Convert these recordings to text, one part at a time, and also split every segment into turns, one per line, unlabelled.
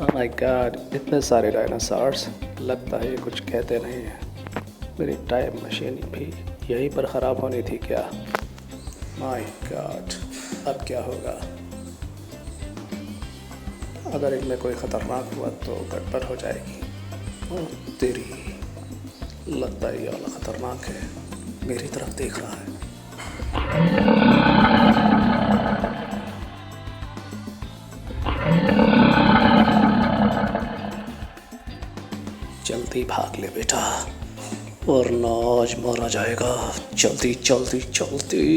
Oh my God, इतने सारे dinosaurs. लगता है ये कुछ कहते नहीं हैं। मेरी टाइम मशीन भी यहीं पर ख़राब होनी थी क्या? माय गॉड, अब क्या होगा? अगर इनमें कोई ख़तरनाक हुआ तो गड़बड़ हो जाएगी। ओह तेरी, लगता है ये वाला ख़तरनाक है, मेरी तरफ देख रहा है। जल्दी भाग ले बेटा, वरना आज मारा जाएगा। जल्दी जल्दी जल्दी।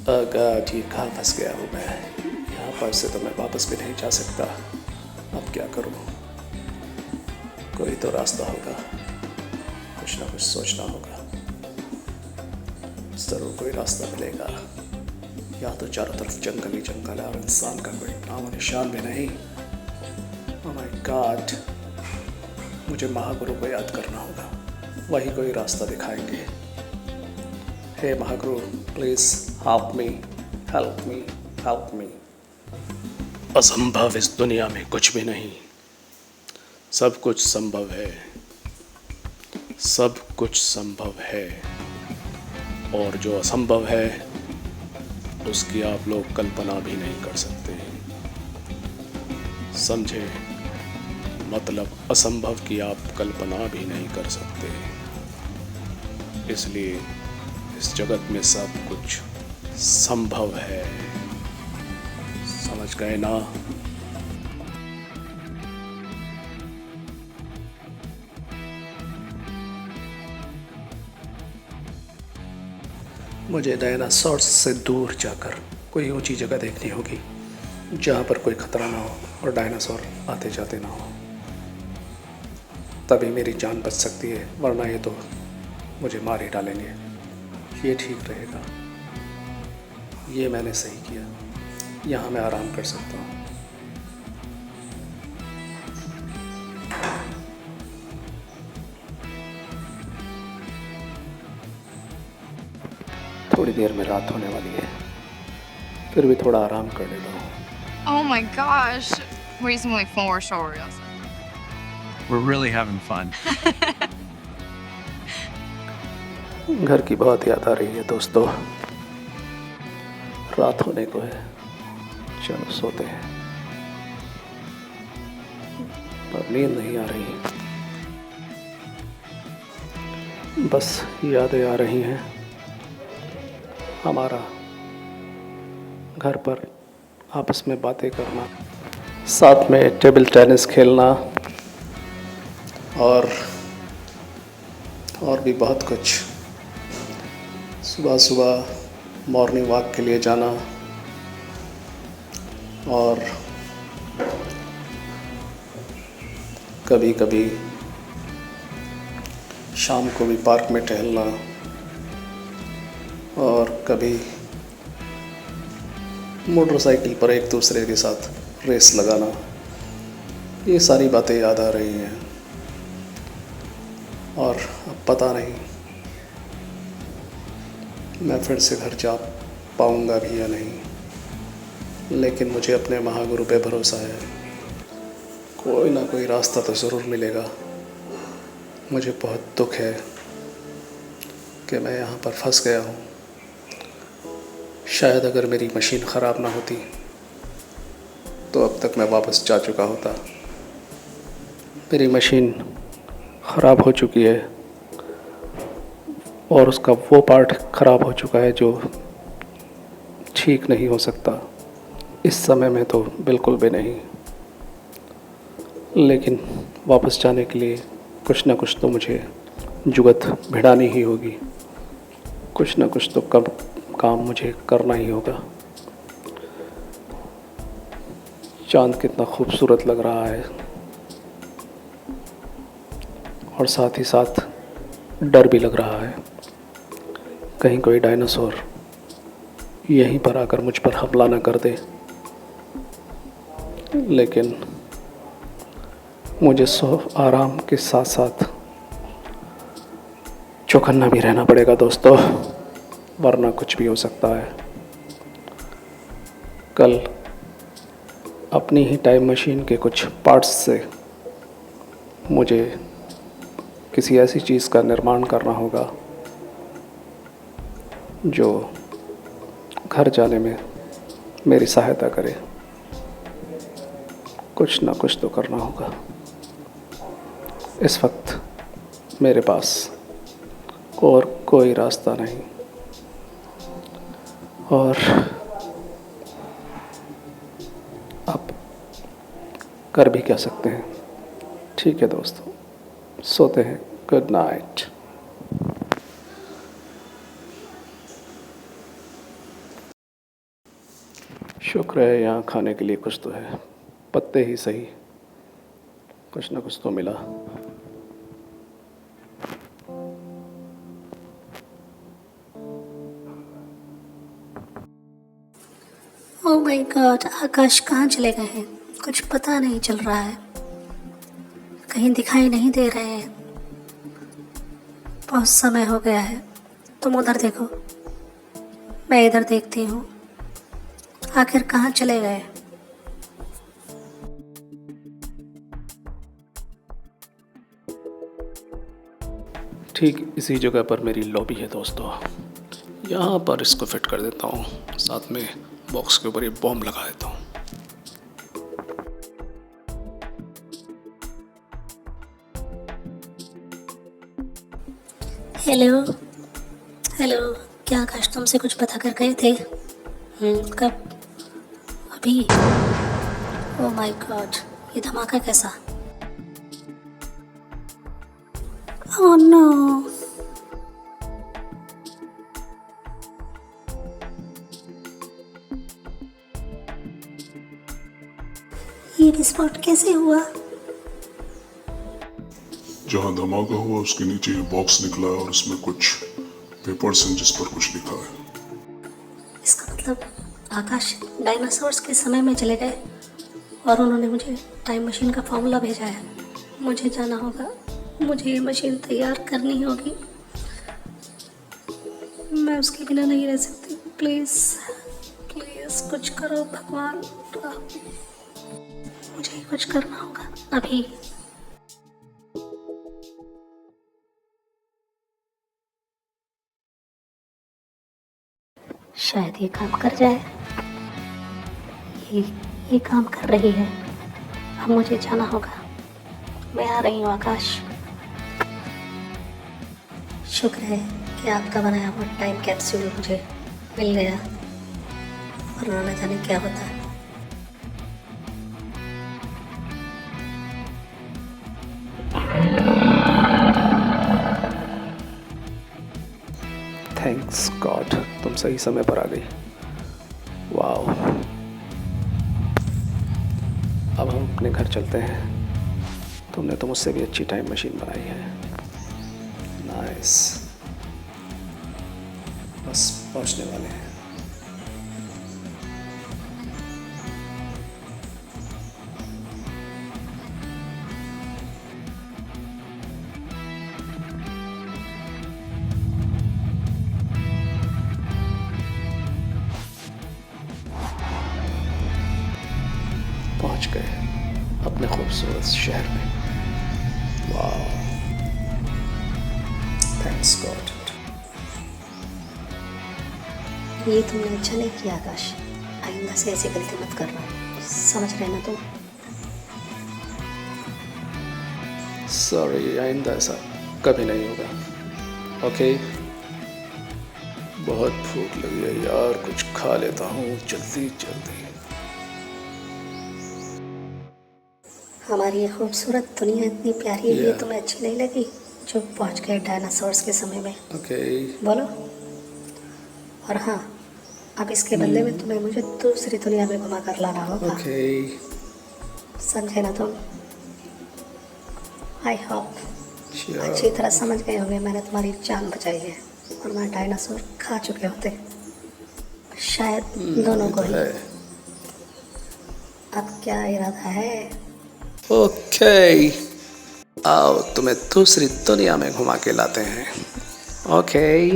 गॉड, ये कहाँ फंस गया हूँ मैं? यहाँ पर से तो मैं वापस भी नहीं जा सकता। अब क्या करूँ? कोई तो रास्ता होगा, कुछ ना कुछ सोचना होगा। ज़रूर कोई रास्ता मिलेगा। या तो चारों तरफ जंगल ही जंगल है और इंसान का कोई नाम निशान भी नहीं। ओह माय गॉड, मुझे महागुरु को याद करना होगा, वही कोई रास्ता दिखाएंगे। हे महागुरु, please help me, help me, help me. असंभव इस दुनिया में कुछ भी नहीं, सब कुछ संभव है, सब कुछ संभव है। और जो असंभव है उसकी आप लोग कल्पना भी नहीं कर सकते। समझे? मतलब असंभव की आप कल्पना भी नहीं कर सकते। इसलिए इस जगत में सब कुछ संभव है। समझ गए ना? मुझे डायनासोर से दूर जाकर कोई ऊंची जगह देखनी होगी जहाँ पर कोई खतरा ना हो और डायनासोर आते जाते ना हो। तभी मेरी जान बच सकती है, वरना ये तो मुझे मार ही डालेंगे। ये ठीक रहेगा, ये मैंने सही किया। यहाँ मैं आराम कर सकता हूँ। थोड़ी देर में रात होने वाली है, फिर भी थोड़ा आराम कर लेता हूँ।
Oh my gosh. We're using like 4 shorts.
We're really having fun.
घर की बहुत याद आ रही है दोस्तों। रात होने को है, चलो सोते हैं। पर नींद नहीं आ रही, बस यादें आ रही हैं। हमारा घर पर आपस में बातें करना, साथ में टेबल टेनिस खेलना और भी बहुत कुछ। सुबह सुबह मॉर्निंग वॉक के लिए जाना और कभी कभी शाम को भी पार्क में टहलना और कभी मोटरसाइकिल पर एक दूसरे के साथ रेस लगाना। ये सारी बातें याद आ रही हैं और अब पता नहीं मैं फिर से घर जा पाऊँगा भी या नहीं। लेकिन मुझे अपने महागुरु पे भरोसा है, कोई ना कोई रास्ता तो ज़रूर मिलेगा। मुझे बहुत दुख है कि मैं यहाँ पर फंस गया हूँ। शायद अगर मेरी मशीन ख़राब ना होती तो अब तक मैं वापस जा चुका होता। मेरी मशीन ख़राब हो चुकी है और उसका वो पार्ट ख़राब हो चुका है जो ठीक नहीं हो सकता इस समय में तो बिल्कुल भी नहीं। लेकिन वापस जाने के लिए कुछ ना कुछ तो मुझे जुगत भिड़ानी ही होगी, कुछ ना कुछ तो काम मुझे करना ही होगा। चाँद कितना खूबसूरत लग रहा है और साथ ही साथ डर भी लग रहा है, कहीं कोई डायनासोर यहीं पर आकर मुझ पर हमला न कर दे। लेकिन मुझे आराम के साथ साथ चौकन्ना भी रहना पड़ेगा दोस्तों, वरना कुछ भी हो सकता है। कल अपनी ही टाइम मशीन के कुछ पार्ट्स से मुझे किसी ऐसी चीज़ का निर्माण करना होगा जो घर जाने में मेरी सहायता करे। कुछ ना कुछ तो करना होगा। इस वक्त मेरे पास और कोई रास्ता नहीं, और अब कर भी क्या सकते हैं। ठीक है दोस्तों, सोते हैं। Good night. शुक्र है यहाँ खाने के लिए कुछ तो है, पत्ते ही सही, कुछ ना कुछ तो मिला।
ओह माय गॉड, आकाश कहाँ चले गए हैं? कुछ पता नहीं चल रहा है, कहीं दिखाई नहीं दे रहे हैं। बहुत समय हो गया है। तुम उधर देखो, मैं इधर देखती हूँ। आखिर कहाँ चले गए?
ठीक इसी जगह पर मेरी लॉबी है दोस्तों, यहाँ पर इसको फिट कर देता हूँ, साथ में बॉक्स के ऊपर ये बॉम्ब लगा देता हूँ।
हेलो हेलो, क्या आकाश तुमसे कुछ बता कर गए थे? कब? अभी? ओह माय गॉड, ये धमाका कैसा? ओह नो, ये विस्फोट कैसे हुआ?
जहाँ धमाका हुआ उसके नीचे ये बॉक्स निकला है और उसमें कुछ पेपर्स हैं जिस पर कुछ लिखा है।
इसका मतलब आकाश डायनासोर्स के समय में चले गए और उन्होंने मुझे टाइम मशीन का फॉर्मूला भेजा है। मुझे जाना होगा, मुझे ये मशीन तैयार करनी होगी। मैं उसके बिना नहीं रह सकती। प्लीज़ प्लीज़ कुछ करो भगवान, मुझे कुछ करना होगा अभी। शायद ये काम कर जाए। ये काम कर रही है। अब मुझे जाना होगा। मैं आ रही हूँ आकाश। शुक्र है कि आपका बनाया हुआ टाइम कैप्सूल मुझे मिल गया, वरना न जाने क्या होता।
थैंक्स गॉड, तुम सही समय पर आ गई। वाह, अब हम अपने घर चलते हैं। तुमने तो मुझसे भी अच्छी टाइम मशीन बनाई है। नाइस, बस पहुंचने वाले हैं। पहुंच गए अपने खूबसूरत शहर में। वाह, थैंक्स गॉड।
ये तुमने अच्छा नहीं किया आकाश। आइंदा से ऐसी गलती मत करना, समझ रहे ना तुम?
सॉरी, आइंदा ऐसा कभी नहीं होगा। ओके, बहुत भूख लगी है यार, कुछ खा लेता हूँ जल्दी जल्दी।
हमारी ये खूबसूरत दुनिया इतनी प्यारी है, ये
Yeah.
तुम्हें अच्छी नहीं लगी जो पहुंच गए डायनासोर्स के समय में?
ओके,
बोलो। और हाँ, अब इसके बदले में तुम्हें मुझे दूसरी दुनिया में घुमा कर लाना होगा।
ओके,
समझे ना तुम? I hope
sure.
अच्छी तरह समझ गए होंगे मैंने तुम्हारी जान बचाई है, और मैं डायनासोर खा चुके होते शायद दोनों को ही। अब क्या इरादा है?
ओके, आओ तुम्हें दूसरी दुनिया में घुमा के लाते हैं। ओके